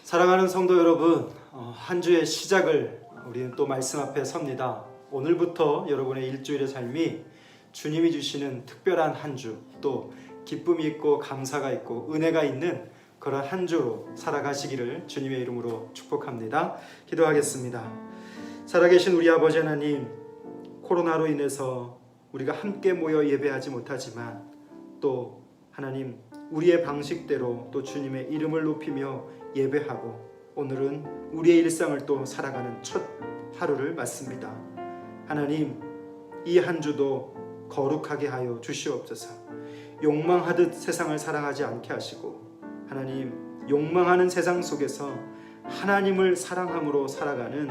사랑하는 성도 여러분, 한 주의 시작을 우리는 또 말씀 앞에 섭니다. 오늘부터 여러분의 일주일의 삶이 주님이 주시는 특별한 한 주, 또 기쁨이 있고 감사가 있고 은혜가 있는 그런 한 주로 살아가시기를 주님의 이름으로 축복합니다. 기도하겠습니다. 살아계신 우리 아버지 하나님, 코로나로 인해서 우리가 함께 모여 예배하지 못하지만 또 하나님, 우리의 방식대로 또 주님의 이름을 높이며 예배하고 오늘은 우리의 일상을 또 살아가는 첫 하루를 맞습니다. 하나님, 이 한 주도 거룩하게 하여 주시옵소서. 욕망하듯 세상을 살아가지 않게 하시고 하나님, 욕망하는 세상 속에서 하나님을 사랑함으로 살아가는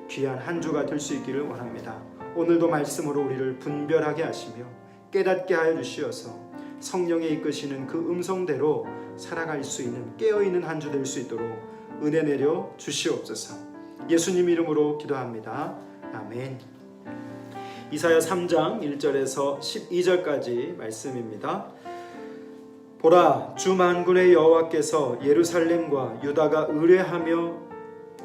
귀한 한 주가 될 수 있기를 원합니다. 오늘도 말씀으로 우리를 분별하게 하시며 깨닫게 하여 주시어서 성령의 이끄시는 그 음성대로 살아갈 수 있는 깨어있는 한 주 될 수 있도록 은혜 내려 주시옵소서. 예수님 이름으로 기도합니다. 아멘. 이사야 3장 1절에서 12절까지 말씀입니다. 보라, 주 만군의 여호와께서 예루살렘과 유다가 의뢰하며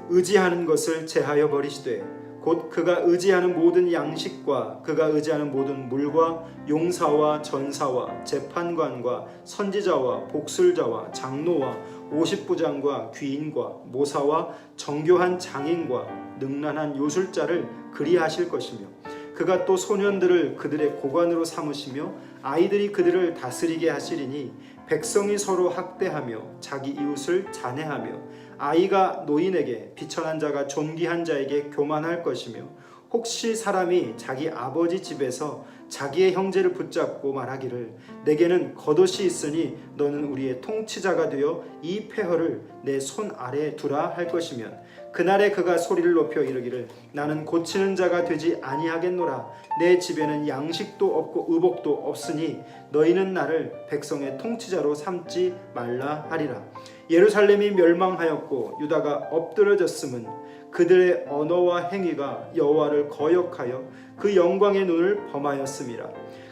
의지하는 것을 제하여 버리시되 곧 그가 의지하는 모든 양식과 그가 의지하는 모든 물과 용사와 전사와 재판관과 선지자와 복술자와 장로와 오십부장과 귀인과 모사와 정교한 장인과 능란한 요술자를 그리하실 것이며 그가 또 소년들을 그들의 고관으로 삼으시며 아이들이 그들을 다스리게 하시리니 백성이 서로 학대하며 자기 이웃을 잔해하며 아이가 노인에게 비천한 자가 존귀한 자에게 교만할 것이며 혹시 사람이 자기 아버지 집에서 자기의 형제를 붙잡고 말하기를 내게는 겉옷이 있으니 너는 우리의 통치자가 되어 이 폐허를 내 손 아래에 두라 할 것이면 그날에 그가 소리를 높여 이르기를 나는 고치는 자가 되지 아니하겠노라. 내 집에는 양식도 없고 의복도 없으니 너희는 나를 백성의 통치자로 삼지 말라 하리라. 예루살렘이 멸망하였고 유다가 엎드러졌음은 그들의 언어와 행위가 여호와를 거역하여 그 영광의 눈을 범하였음이라.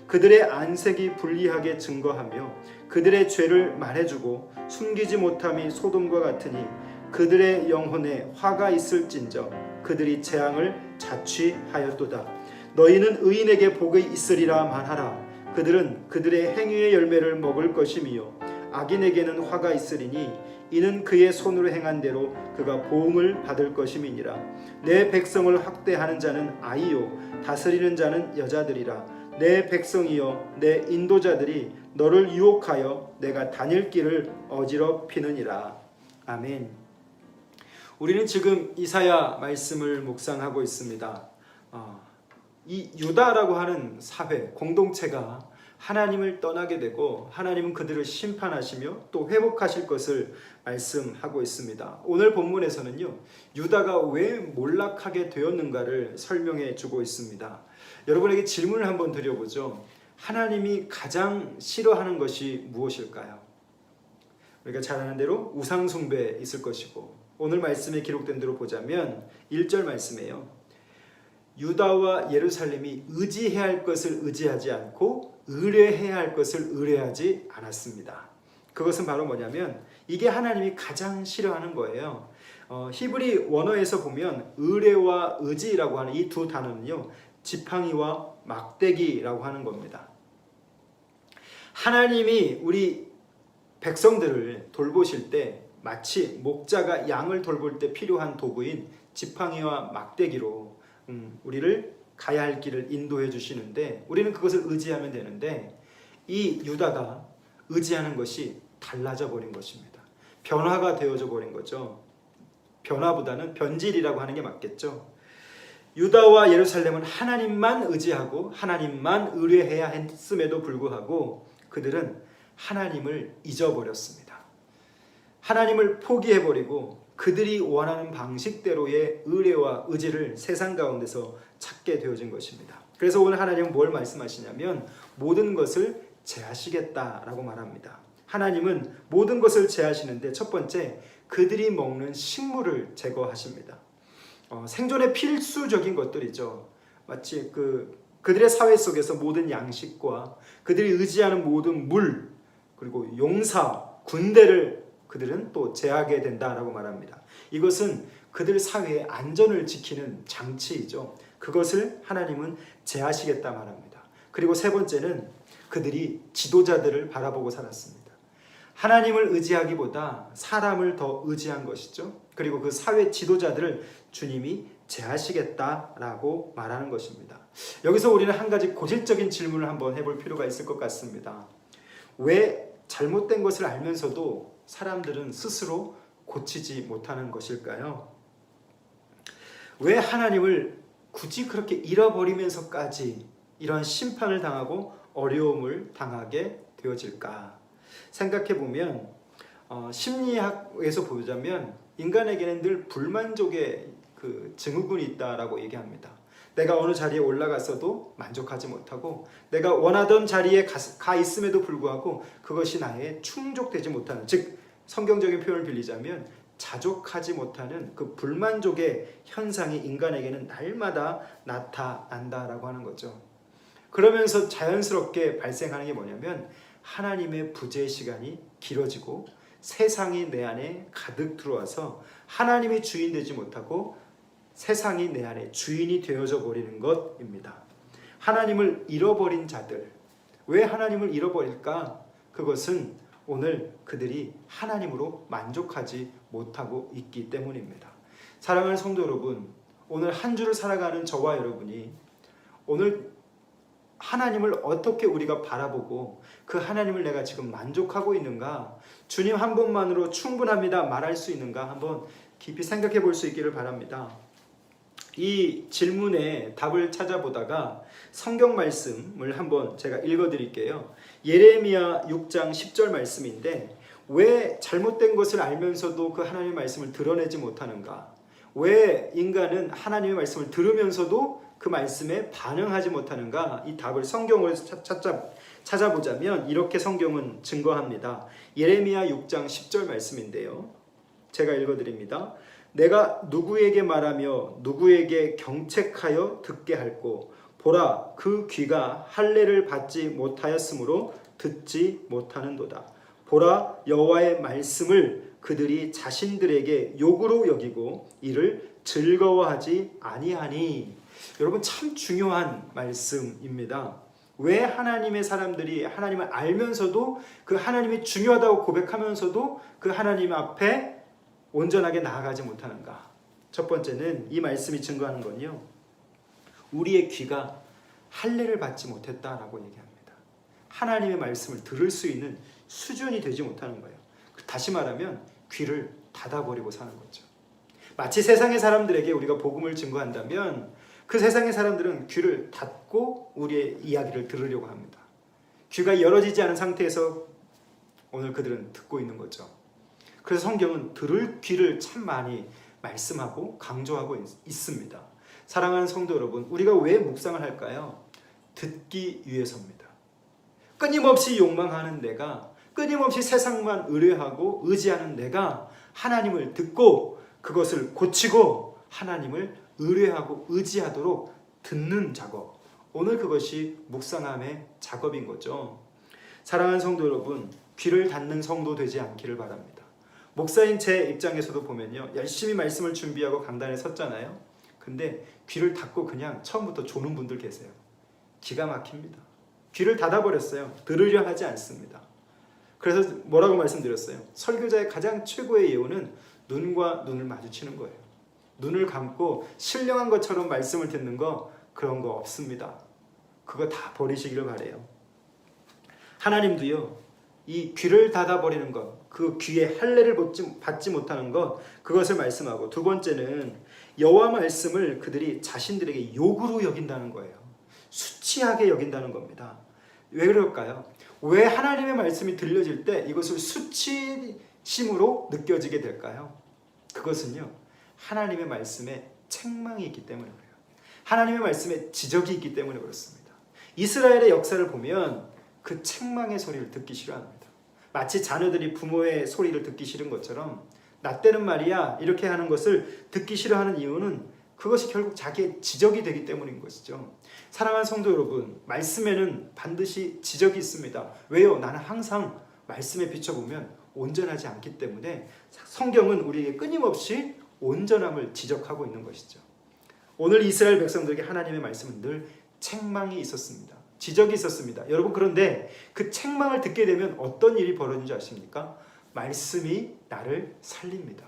그들의 안색이 불리하게 증거하며 그들의 죄를 말해주고 숨기지 못함이 소돔과 같으니 그들의 영혼에 화가 있을진저 그들이 재앙을 자취하였도다. 너희는 의인에게 복이 있으리라 말하라. 그들은 그들의 행위의 열매를 먹을 것이며 악인에게는 화가 있으리니 이는 그의 손으로 행한 대로 그가 보응을 받을 것임이니라. 내 백성을 학대하는 자는 아이요 다스리는 자는 여자들이라. 내 백성이여 내 인도자들이 너를 유혹하여 내가 다닐 길을 어지럽히느니라. 아멘. 우리는 지금 이사야 말씀을 묵상하고 있습니다. 이 유다라고 하는 사회, 공동체가 하나님을 떠나게 되고 하나님은 그들을 심판하시며 또 회복하실 것을 말씀하고 있습니다. 오늘 본문에서는요, 유다가 왜 몰락하게 되었는가를 설명해 주고 있습니다. 여러분에게 질문을 한번 드려보죠. 하나님이 가장 싫어하는 것이 무엇일까요? 우리가 잘 아는 대로 우상 숭배 있을 것이고, 오늘 말씀에 기록된 대로 보자면 1절 말씀이에요. 유다와 예루살렘이 의지해야 할 것을 의지하지 않고 의뢰해야 할 것을 의뢰하지 않았습니다. 그것은 바로 뭐냐면 이게 하나님이 가장 싫어하는 거예요. 히브리 원어에서 보면 의뢰와 의지라고 하는 이 두 단어는요, 지팡이와 막대기라고 하는 겁니다. 하나님이 우리 백성들을 돌보실 때 마치 목자가 양을 돌볼 때 필요한 도구인 지팡이와 막대기로 우리를 가야 할 길을 인도해 주시는데 우리는 그것을 의지하면 되는데 이 유다가 의지하는 것이 달라져 버린 것입니다. 변화가 되어져 버린 거죠. 변화보다는 변질이라고 하는 게 맞겠죠. 유다와 예루살렘은 하나님만 의지하고 하나님만 의뢰해야 했음에도 불구하고 그들은 하나님을 잊어버렸습니다. 하나님을 포기해버리고 그들이 원하는 방식대로의 의뢰와 의지를 세상 가운데서 찾게 되어진 것입니다. 그래서 오늘 하나님은 뭘 말씀하시냐면 모든 것을 제하시겠다라고 말합니다. 하나님은 모든 것을 제하시는데 첫 번째, 그들이 먹는 식물을 제거하십니다. 생존에 필수적인 것들이죠. 마치 그들의 사회 속에서 모든 양식과 그들이 의지하는 모든 물, 그리고 용사, 군대를 그들은 또 제하게 된다라고 말합니다. 이것은 그들 사회의 안전을 지키는 장치이죠. 그것을 하나님은 제하시겠다 말합니다. 그리고 세 번째는 그들이 지도자들을 바라보고 살았습니다. 하나님을 의지하기보다 사람을 더 의지한 것이죠. 그리고 그 사회 지도자들을 주님이 제하시겠다라고 말하는 것입니다. 여기서 우리는 한 가지 고질적인 질문을 한번 해볼 필요가 있을 것 같습니다. 왜 잘못된 것을 알면서도 사람들은 스스로 고치지 못하는 것일까요? 왜 하나님을 굳이 그렇게 잃어버리면서까지 이런 심판을 당하고 어려움을 당하게 되어질까? 생각해보면 심리학에서 보자면 인간에게는 늘 불만족의 그 증후군이 있다라고 얘기합니다. 내가 어느 자리에 올라갔어도 만족하지 못하고 내가 원하던 자리에 가 있음에도 불구하고 그것이 나의 충족되지 못하는, 즉 성경적인 표현을 빌리자면 자족하지 못하는 그 불만족의 현상이 인간에게는 날마다 나타난다라고 하는 거죠. 그러면서 자연스럽게 발생하는 게 뭐냐면 하나님의 부재의 시간이 길어지고 세상이 내 안에 가득 들어와서 하나님이 주인 되지 못하고 세상이 내 안에 주인이 되어져 버리는 것입니다. 하나님을 잃어버린 자들, 왜 하나님을 잃어버릴까? 그것은 오늘 그들이 하나님으로 만족하지 못하고 있기 때문입니다. 사랑하는 성도 여러분, 오늘 한 주를 살아가는 저와 여러분이 오늘 하나님을 어떻게 우리가 바라보고 그 하나님을 내가 지금 만족하고 있는가, 주님 한 분만으로 충분합니다 말할 수 있는가 한번 깊이 생각해 볼 수 있기를 바랍니다. 이 질문에 답을 찾아보다가 성경 말씀을 한번 제가 읽어드릴게요. 예레미야 6장 10절 말씀인데, 왜 잘못된 것을 알면서도 그 하나님의 말씀을 드러내지 못하는가? 왜 인간은 하나님의 말씀을 들으면서도 그 말씀에 반응하지 못하는가? 이 답을 성경으로 찾아보자면 이렇게 성경은 증거합니다. 예레미야 6장 10절 말씀인데요. 제가 읽어드립니다. 내가 누구에게 말하며 누구에게 경책하여 듣게 할꼬? 보라, 그 귀가 할례를 받지 못하였으므로 듣지 못하는도다. 보라, 여호와의 말씀을 그들이 자신들에게 욕으로 여기고 이를 즐거워하지 아니하니. 여러분, 참 중요한 말씀입니다. 왜 하나님의 사람들이 하나님을 알면서도 그 하나님이 중요하다고 고백하면서도 그 하나님 앞에 온전하게 나아가지 못하는가? 첫 번째는 이 말씀이 증거하는 건요, 우리의 귀가 할례를 받지 못했다라고 얘기합니다. 하나님의 말씀을 들을 수 있는 수준이 되지 못하는 거예요. 다시 말하면 귀를 닫아버리고 사는 거죠. 마치 세상의 사람들에게 우리가 복음을 증거한다면 그 세상의 사람들은 귀를 닫고 우리의 이야기를 들으려고 합니다. 귀가 열어지지 않은 상태에서 오늘 그들은 듣고 있는 거죠. 그래서 성경은 들을 귀를 참 많이 말씀하고 강조하고 있습니다. 사랑하는 성도 여러분, 우리가 왜 묵상을 할까요? 듣기 위해서입니다. 끊임없이 욕망하는 내가, 끊임없이 세상만 의뢰하고 의지하는 내가 하나님을 듣고 그것을 고치고 하나님을 의뢰하고 의지하도록 듣는 작업, 오늘 그것이 묵상함의 작업인 거죠. 사랑하는 성도 여러분, 귀를 닫는 성도 되지 않기를 바랍니다. 목사인 제 입장에서도 보면요, 열심히 말씀을 준비하고 강단에 섰잖아요. 근데 귀를 닫고 그냥 처음부터 조는 분들 계세요. 기가 막힙니다. 귀를 닫아버렸어요. 들으려 하지 않습니다. 그래서 뭐라고 말씀드렸어요? 설교자의 가장 최고의 예우는 눈과 눈을 마주치는 거예요. 눈을 감고 신령한 것처럼 말씀을 듣는 거, 그런 거 없습니다. 그거 다 버리시기를 바래요. 하나님도요, 이 귀를 닫아버리는 것, 그 귀에 할례를 받지 못하는 것, 그것을 말씀하고, 두 번째는 여호와 말씀을 그들이 자신들에게 욕으로 여긴다는 거예요. 수치하게 여긴다는 겁니다. 왜 그럴까요? 왜 하나님의 말씀이 들려질 때 이것을 수치심으로 느껴지게 될까요? 그것은요, 하나님의 말씀에 책망이 있기 때문에 그래요. 하나님의 말씀에 지적이 있기 때문에 그렇습니다. 이스라엘의 역사를 보면 그 책망의 소리를 듣기 싫어합니다. 마치 자녀들이 부모의 소리를 듣기 싫은 것처럼, 나 때는 말이야 이렇게 하는 것을 듣기 싫어하는 이유는 그것이 결국 자기의 지적이 되기 때문인 것이죠. 사랑하는 성도 여러분, 말씀에는 반드시 지적이 있습니다. 왜요? 나는 항상 말씀에 비춰보면 온전하지 않기 때문에 성경은 우리에게 끊임없이 온전함을 지적하고 있는 것이죠. 오늘 이스라엘 백성들에게 하나님의 말씀은 늘 책망이 있었습니다. 지적이 있었습니다. 여러분, 그런데 그 책망을 듣게 되면 어떤 일이 벌어지는지 아십니까? 말씀이 나를 살립니다.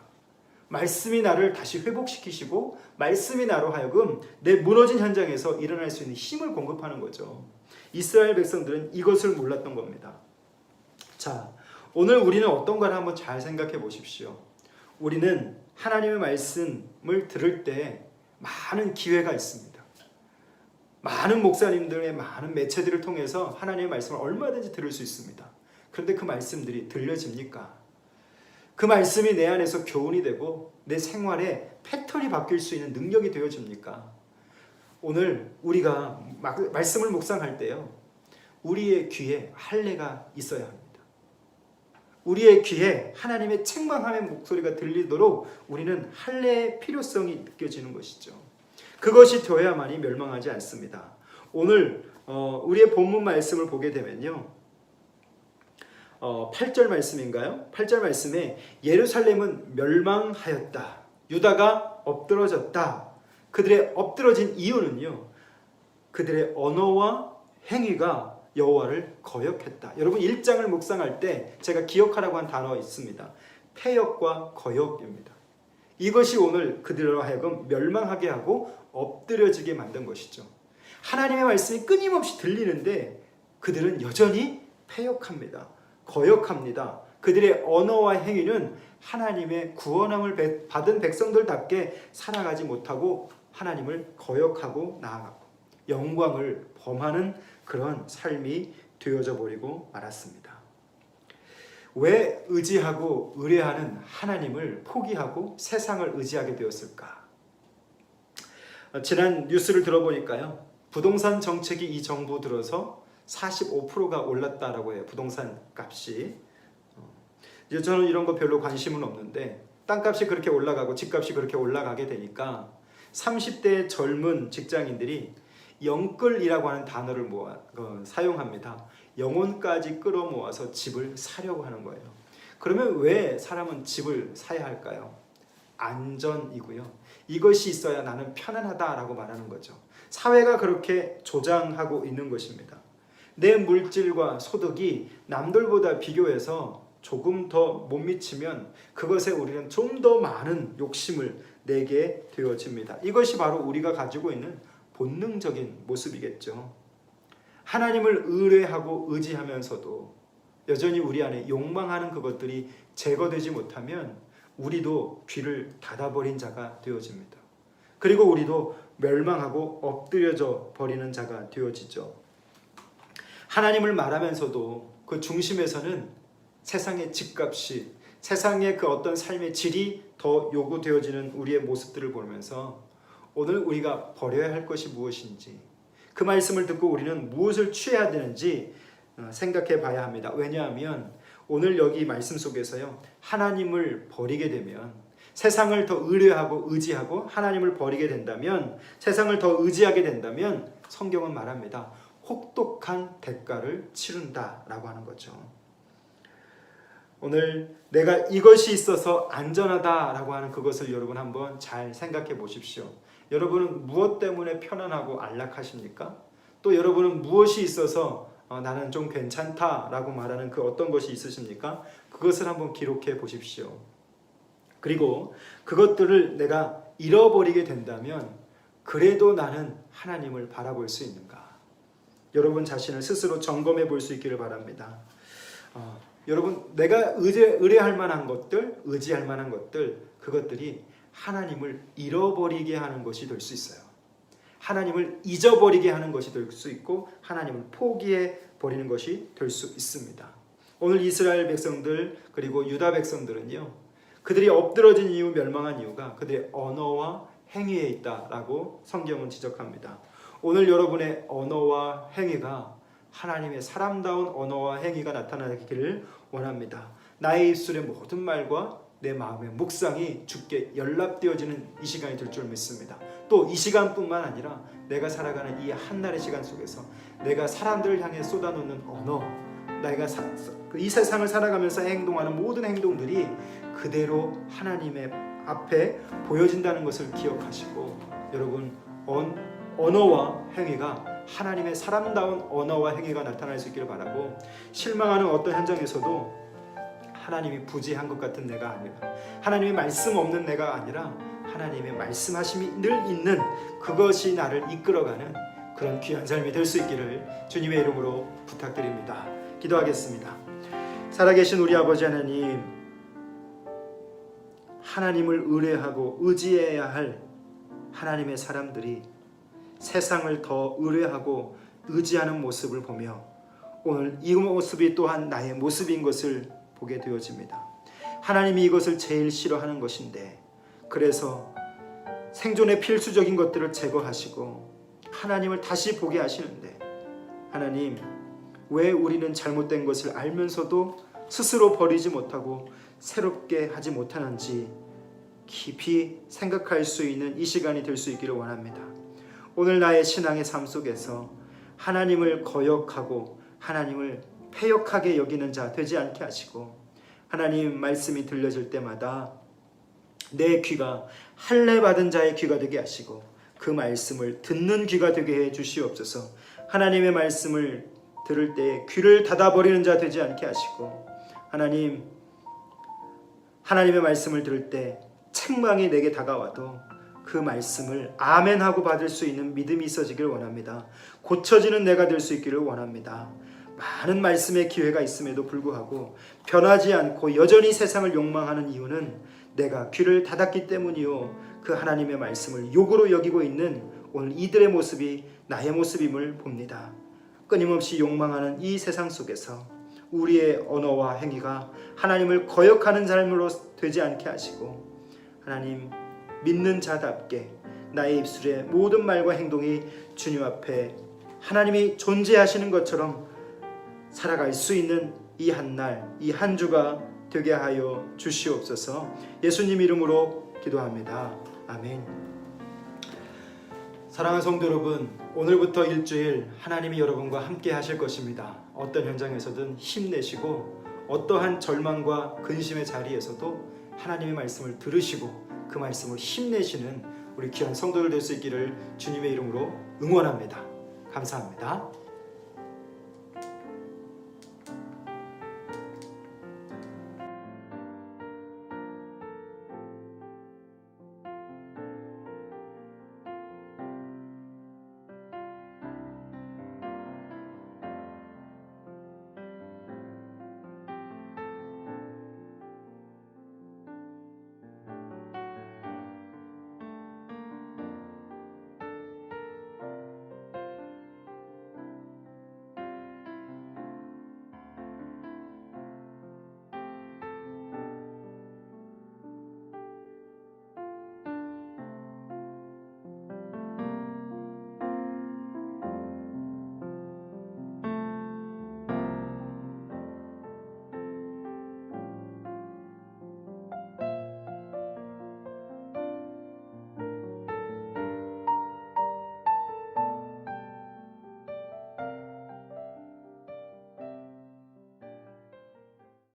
말씀이 나를 다시 회복시키시고 말씀이 나로 하여금 내 무너진 현장에서 일어날 수 있는 힘을 공급하는 거죠. 이스라엘 백성들은 이것을 몰랐던 겁니다. 자, 오늘 우리는 어떤가를 한번 잘 생각해 보십시오. 우리는 하나님의 말씀을 들을 때 많은 기회가 있습니다. 많은 목사님들의 많은 매체들을 통해서 하나님의 말씀을 얼마든지 들을 수 있습니다. 그런데 그 말씀들이 들려집니까? 그 말씀이 내 안에서 교훈이 되고 내 생활에 패턴이 바뀔 수 있는 능력이 되어집니까? 오늘 우리가 말씀을 묵상할 때요, 우리의 귀에 할례가 있어야 합니다. 우리의 귀에 하나님의 책망함의 목소리가 들리도록 우리는 할례의 필요성이 느껴지는 것이죠. 그것이 되어야만이 멸망하지 않습니다. 오늘 우리의 본문 말씀을 보게 되면요, 8절 말씀인가요? 8절 말씀에 예루살렘은 멸망하였다. 유다가 엎드러졌다. 그들의 엎드러진 이유는요, 그들의 언어와 행위가 여호와를 거역했다. 여러분, 1장을 묵상할 때 제가 기억하라고 한 단어 있습니다. 패역과 거역입니다. 이것이 오늘 그들로 하여금 멸망하게 하고 엎드려지게 만든 것이죠. 하나님의 말씀이 끊임없이 들리는데 그들은 여전히 패역합니다. 거역합니다. 그들의 언어와 행위는 하나님의 구원함을 받은 백성들답게 살아가지 못하고 하나님을 거역하고 나아가고 영광을 범하는 그런 삶이 되어져 버리고 말았습니다. 왜 의지하고 의뢰하는 하나님을 포기하고 세상을 의지하게 되었을까? 지난 뉴스를 들어보니까요, 부동산 정책이 이 정부 들어서 45%가 올랐다라고 해요. 부동산 값이. 이제 저는 이런 거 별로 관심은 없는데 땅값이 그렇게 올라가고 집값이 그렇게 올라가게 되니까 30대 젊은 직장인들이 영끌이라고 하는 단어를 사용합니다. 영혼까지 끌어모아서 집을 사려고 하는 거예요. 그러면 왜 사람은 집을 사야 할까요? 안전이고요. 이것이 있어야 나는 편안하다라고 말하는 거죠. 사회가 그렇게 조장하고 있는 것입니다. 내 물질과 소득이 남들보다 비교해서 조금 더 못 미치면 그것에 우리는 좀 더 많은 욕심을 내게 되어집니다. 이것이 바로 우리가 가지고 있는 본능적인 모습이겠죠. 하나님을 의뢰하고 의지하면서도 여전히 우리 안에 욕망하는 그것들이 제거되지 못하면 우리도 귀를 닫아버린 자가 되어집니다. 그리고 우리도 멸망하고 엎드려져 버리는 자가 되어지죠. 하나님을 말하면서도 그 중심에서는 세상의 집값이, 세상의 그 어떤 삶의 질이 더 요구되어지는 우리의 모습들을 보면서 오늘 우리가 버려야 할 것이 무엇인지, 그 말씀을 듣고 우리는 무엇을 취해야 되는지 생각해 봐야 합니다. 왜냐하면 오늘 여기 말씀 속에서요, 하나님을 버리게 되면, 세상을 더 의뢰하고 의지하고 하나님을 버리게 된다면, 세상을 더 의지하게 된다면 성경은 말합니다. 혹독한 대가를 치른다라고 하는 거죠. 오늘 내가 이것이 있어서 안전하다라고 하는 그것을 여러분 한번 잘 생각해 보십시오. 여러분은 무엇 때문에 편안하고 안락하십니까? 또 여러분은 무엇이 있어서 나는 좀 괜찮다라고 말하는 그 어떤 것이 있으십니까? 그것을 한번 기록해 보십시오. 그리고 그것들을 내가 잃어버리게 된다면 그래도 나는 하나님을 바라볼 수 있는가? 여러분 자신을 스스로 점검해 볼 수 있기를 바랍니다. 여러분, 내가 의뢰할 만한 것들, 의지할 만한 것들, 그것들이 하나님을 잃어버리게 하는 것이 될 수 있어요. 하나님을 잊어버리게 하는 것이 될 수 있고 하나님을 포기해 버리는 것이 될 수 있습니다. 오늘 이스라엘 백성들 그리고 유다 백성들은요, 그들이 엎드러진 이유, 멸망한 이유가 그들의 언어와 행위에 있다라고 성경은 지적합니다. 오늘 여러분의 언어와 행위가 하나님의 사람다운 언어와 행위가 나타나기를 원합니다. 나의 입술의 모든 말과 내 마음의 묵상이 주께 연락되어지는 이 시간이 될 줄 믿습니다. 또 이 시간뿐만 아니라 내가 살아가는 이 한날의 시간 속에서 내가 사람들을 향해 쏟아놓는 언어, 내가 이 세상을 살아가면서 행동하는 모든 행동들이 그대로 하나님의 앞에 보여진다는 것을 기억하시고, 여러분 언어와 행위가 하나님의 사람다운 언어와 행위가 나타날 수 있기를 바라고, 실망하는 어떤 현장에서도 하나님이 부재한 것 같은 내가 아니라, 하나님의 말씀 없는 내가 아니라 하나님의 말씀하심이 늘 있는 그것이 나를 이끌어가는 그런 귀한 삶이 될 수 있기를 주님의 이름으로 부탁드립니다. 기도하겠습니다. 살아계신 우리 아버지 하나님, 하나님을 의뢰하고 의지해야 할 하나님의 사람들이 세상을 더 의뢰하고 의지하는 모습을 보며 오늘 이 모습이 또한 나의 모습인 것을 보게 되어집니다. 하나님이 이것을 제일 싫어하는 것인데, 그래서 생존의 필수적인 것들을 제거하시고 하나님을 다시 보게 하시는데, 하나님, 왜 우리는 잘못된 것을 알면서도 스스로 버리지 못하고 새롭게 하지 못하는지 깊이 생각할 수 있는 이 시간이 될 수 있기를 원합니다. 오늘 나의 신앙의 삶 속에서 하나님을 거역하고 하나님을 패역하게 여기는 자 되지 않게 하시고, 하나님 말씀이 들려질 때마다 내 귀가 할례 받은 자의 귀가 되게 하시고 그 말씀을 듣는 귀가 되게 해 주시옵소서. 하나님의 말씀을 들을 때 귀를 닫아버리는 자 되지 않게 하시고, 하나님의 말씀을 들을 때 책망이 내게 다가와도 그 말씀을 아멘하고 받을 수 있는 믿음이 있어지기를 원합니다. 고쳐지는 내가 될 수 있기를 원합니다. 많은 말씀의 기회가 있음에도 불구하고 변하지 않고 여전히 세상을 욕망하는 이유는 내가 귀를 닫았기 때문이요, 그 하나님의 말씀을 욕으로 여기고 있는 오늘 이들의 모습이 나의 모습임을 봅니다. 끊임없이 욕망하는 이 세상 속에서 우리의 언어와 행위가 하나님을 거역하는 삶으로 되지 않게 하시고, 하나님, 믿는 자답게 나의 입술의 모든 말과 행동이 주님 앞에 하나님이 존재하시는 것처럼 살아갈 수 있는 이 한 날, 이 한 주가 되게 하여 주시옵소서. 예수님 이름으로 기도합니다. 아멘. 사랑하는 성도 여러분, 오늘부터 일주일 하나님이 여러분과 함께 하실 것입니다. 어떤 현장에서든 힘내시고 어떠한 절망과 근심의 자리에서도 하나님의 말씀을 들으시고 그 말씀을 힘내시는 우리 귀한 성도들 될 수 있기를 주님의 이름으로 응원합니다. 감사합니다.